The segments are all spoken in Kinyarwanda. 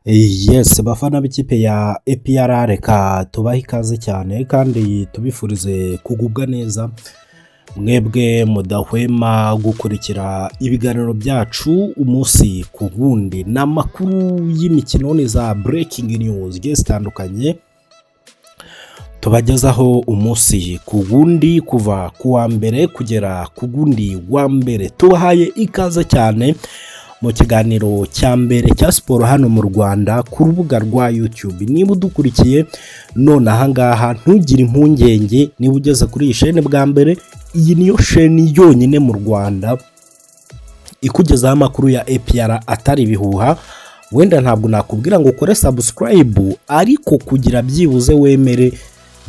Yes, bafana b'ikipe ya APR reka tubahe ikaze cyane kandi tubifurize kugubwa neza, mwebwe mudahwema gukurikira ibiganiro byacu umunsi ku wundi n'amakuru y'imikino ni za breaking news zigiye zitandukanye tubagezaho umunsi ku wundi kuva ku wa mbere kugera ku wundi wa mbere. Tubahaye ikaze cyane mu kiganiro cya mbere cya siporo hano mu Rwanda ku rubuga rwa YouTube. Niba udukurikiye none ahangaha ntugire impungenge, niba ugeze kuri iyi shene bwa mbere, iyi niyo shene yonyine mu Rwanda ikugezaho amakuru ya APR atari ibihuha. Wenda ntabwo nakubwira ngo ukore subscribe, ariko kugira byibuze wemere,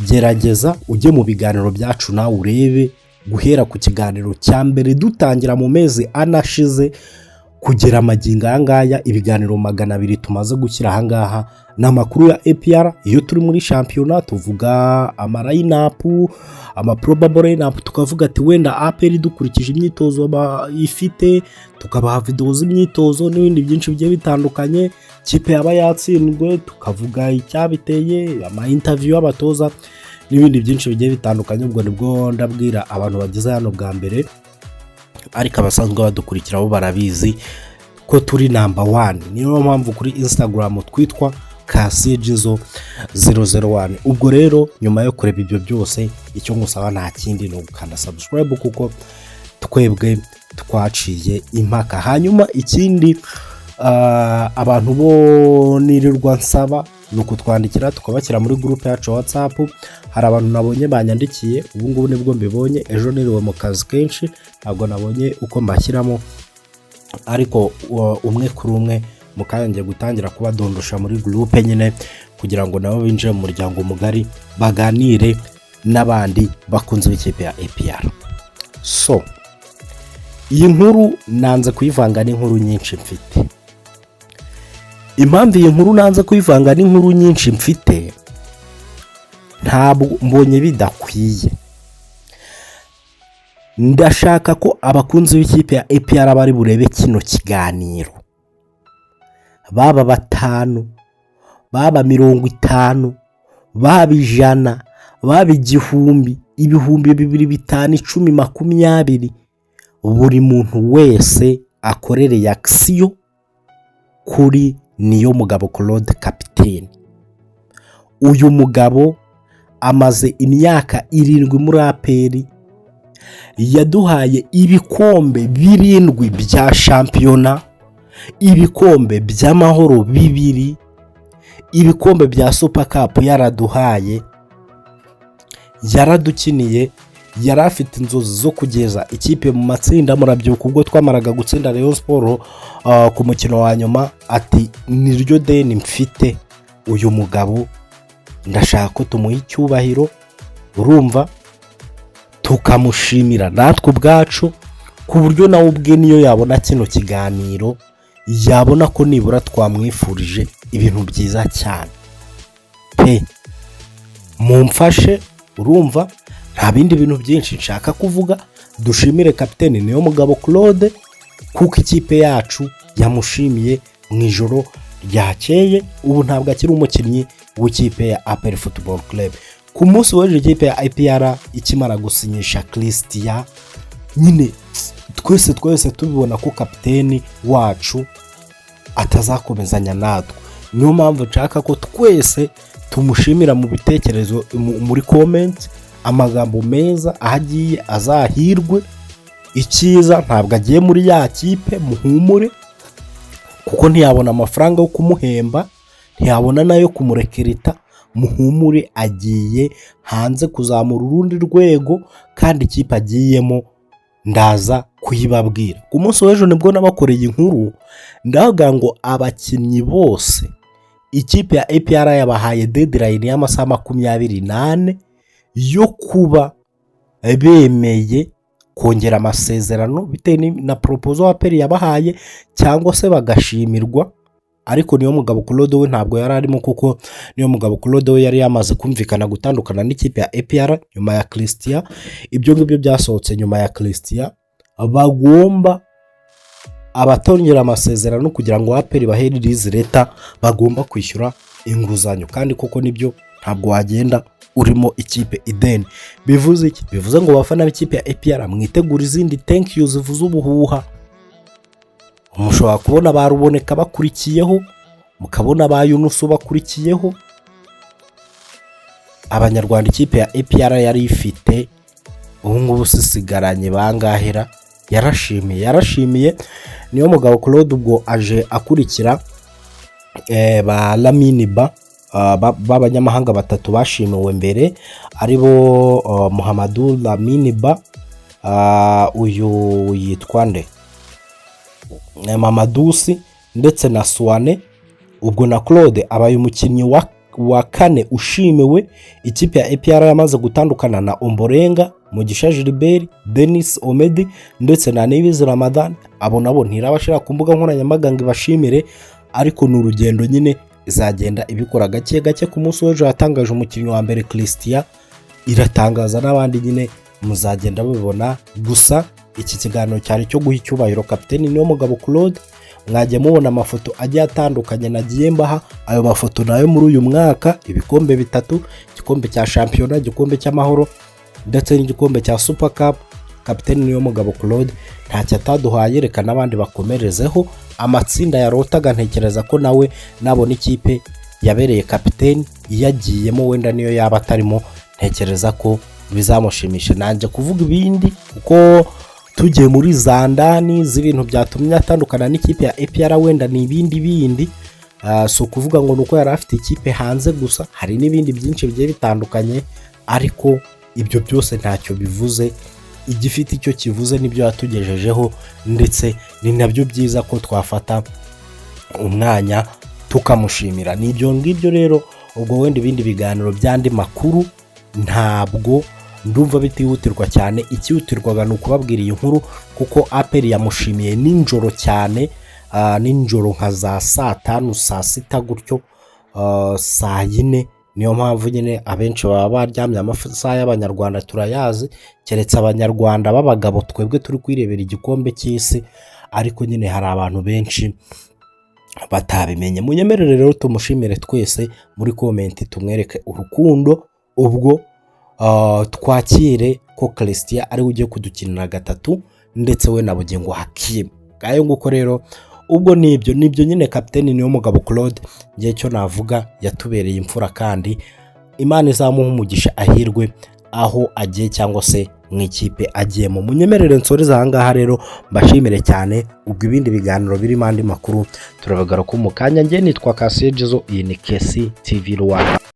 gerageza ujye mu biganiro byacu nawe urebe, guhera ku kiganiro cya mbere dutangira mu mezi anashize kugera amagingo ayangaya ibiganiro 200 tumaze gushyira ahangaha n'amakuru ya APR. Iyo turi muri shampiyona tuvuga line-up, probable line-up, tukavuga ati wenda APR dukurikije imyitozo ifite, tukabaha video z'imyitozo n'ibindi byinshi bigiye bitandukanye. Kipe yaba yatsindwe tukavuga icyabiteye, interview y'abatoza n'ibindi byinshi bigiye bitandukanye. Ubwo nibwo ndabwira abantu bageze hano bwa mbere, ariko abasanzwe badukurikira bo barabizi ko turi number 1. Niyo mpamvu kuri Instagram twitwa Kasijizo 001. Ubwo rero nyuma yo kureba ibyo byose, icyo ngusaba nta kindi no gukanda subscribe, kuko twebwe twaciye impaka. Hanyuma ikindi abantu bo nirirwa nsaba no kutwandikira tukabashyira muri group yacu WhatsApp. Hari abantu nabonye banyandikiye, ubu ngubu nibwo mbibonye, ejo niriwe mu kazi kenshi ntabwo nabonye uko mbashyiramo, ariko umwe kuri umwe mukanya gutangira kubadondosha muri group nyine, kugira ngo nabo binjire mu muryango mugari baganire n'abandi bakunze b'ikipe ya APR. So iyi nkuru nanze kuyivanga n'inkuru nyinshi mfite. Impamvu iyi nkuru nanze kuyivanga n'inkuru nyinshi mfite, ntabwo mbonye bidakwiye. Ndashaka ko abakunzi b'ikipe ya APR bari burebe kino kiganiro, baba 5, baba 50, baba 100, baba 1000, ibihumbi 2, 5, 10, 20, buri muntu wese akorere reaction kuri Niyomugabo Claude kapiteni. Uyu mugabo amaze imyaka 7 muri APR, yaduhaye ibikombe 7 bya shampiyona, ibikombe by'amahoro 2, ibikombe bya Super Cup yaraduhaye, yaradukiniye, yari afite inzozi zo kugeza ikipe mu matsinda. Murabyuka ubwo twamaraga gutsinda Rayon Sport ku mukino wa nyuma, ati niryo deni mfite uyu mugabo, ndashaka ko tumuha icyubahiro, urumva, tukamushimira natwe ubwacu, ku buryo nawe ubwe niyo yabona kino kiganiro yabona ko nibura twamwifurije ibintu byiza cyane. Mumfashe, urumva, nta bindi bintu byinshi nshaka kuvuga, dushimire kapiteni Niyomugabo Claude kuko ikipe yacu yamushimiye mu ijoro ryakeye. Ubu ntabwo akiri umukinnyi w'ikipe ya APR Football Club. Ku munsi w'ejo ikipe ya APR ikimara gusinyisha Christian, nyine twese tubibona ko kapiteni wacu atazakomezanya natwe. Niyo mpamvu nshaka ko twese tumushimira mu bitekerezo, muri comment, amagambo meza ahagiye azahirwe. Icyiza ntabwo agiye muri ya kipe, muhumure, kuko ntiyabona amafaranga yo kumuhemba, ntiyabona nayo kumurekerita. Muhumure, agiye hanze kuzamura urundi rwego, kandi ikipe agiyemo ndaza kuyibabwira. Ku munsi w'ejo nibwo nabakoreye inkuru ndavuga ngo abakinnyi bose ikipe ya APR yabahaye deadline y'amasaha 28 yo kuba bemeye kongera amasezerano bitewe na proposal APR yabahaye, cyangwa se bagashimirwa. Ariko Niyomugabo Claude we ntabwo yari arimo, kuko Niyomugabo Claude we yari yamaze kumvikana gutandukana n'ikipe ya APR nyuma ya Christian. Ibyo ngibyo byasohotse nyuma ya Christian, bagomba abatongera amasezerano kugira ngo APR bahereze leta bagomba kwishyura inguzanyo, kandi koko nibyo ntabwo wagenda urimo ikipe ideni. Bivuze iki? Bivuze ngo bafana b'ikipe ya APR mwitegura izindi thank you zivuze ubuhuha. Mushobora kubona baruboneka bakurikiyeho, mukabona ba Yunusu bakurikiyeho. Abanyarwanda ikipe ya APR yari ifite ubu ngubu sisigaranye bangahera. Yarashimiye niyo mugabo Claude ubwo aje akurikira ba Lamine Ba b'abanyamahanga batatu bashimiwe mbere, aribo Muhammadu Lamine Ba, uyu yitwa nde Mamadusi ndetse na Suwane. Ubwo na Claude abaye umukinnyi wa kane ushimiwe. Ikipe ya APR yamaze gutandukana na Omborenga, Mugisha Gilbert, Denis Omedi ndetse na Nibizi Ramadan. Abo nabo ntirabashira ku mbuga nkoranyambaga ngo bashimire, ariko n'urugendo nyine izagenda ibikora gake gake. Ku munsi w'ejo yatangaje umukinnyi wa mbere Christian, iratangaza n'abandi nyine muzagenda babibona. Gusa iki kiganiro cyari cyo guha icyubahiro kapiteni niyo mugabo Claude. Mwagiye mubona amafoto agiye atandukanye nagiye mbaha. Ayo mafoto nayo muri uyu mwaka ibikombe bitatu, igikombe cya shampiyona, igikombe cy'amahoro ndetse n'igikombe cya Super Cup. Kapiteni niyo mugabo Claude ntacyo ataduhaye, reka n'abandi bakomerezeho. Amatsinda yarotaga ntekereza ko nawe nabona ikipe yabereye kapiteni yagiyemo, wenda niyo yaba atarimo, ntekereza ko bizamushimisha. Nanje kuvuga ibindi kuko tugiye muri zandani z'ibintu byatumye atandukana n'ikipe ya APR, wenda ni ibindi so kuvuga ngo nuko yari afite ikipe hanze gusa. Hari n'ibindi byinshi bigiye bitandukanye, ariko ibyo byose ntacyo bivuze. Igifite icyo kivuze nibyo yatugejejeho, ndetse ni nabyo byiza ko twafata umwanya tukamushimira. Nibyo ngibyo rero. Ubwo wenda ibindi biganiro by'andi makuru ntabwo ndumva bitihutirwa cyane. Ikihutirwaga ni ukubabwira iyi nkuru kuko APR yamushimiye ninjoro cyane, ninjoro nka za saa 5 saa 6 gutyo, saa 4. Niyo mpamvu nyine abenshi baba baryamye amasaha y'abanyarwanda turayazi, keretse abanyarwanda b'abagabo twebwe turi kwirebera igikombe cy'isi, ariko nyine hari abantu benshi batabimenye. Munyemerere rero tumushimire twese muri comment, tumwereke urukundo. Ubwo twakire ko Christian ari ugiye kudukinira gatatu, ndetse we na Bugingo Hakim. Gayo nguko rero. Ubwo nibyo nyine kapiteni niyo mugabo Claude ngiye cyo navuga yatubereye imfura, kandi Imana izamuha umugisha ahirwe aho agiye cyangwa se mu ikipe agiyemo. Munyemerere nsoreza aha ngaha rero, mbashimire cyane. Ubwo ibindi biganiro birimo andi makuru turabagara ko mu kanya. Ngiye nitwa Kasiejezo, iyi ni KC TV Rwanda.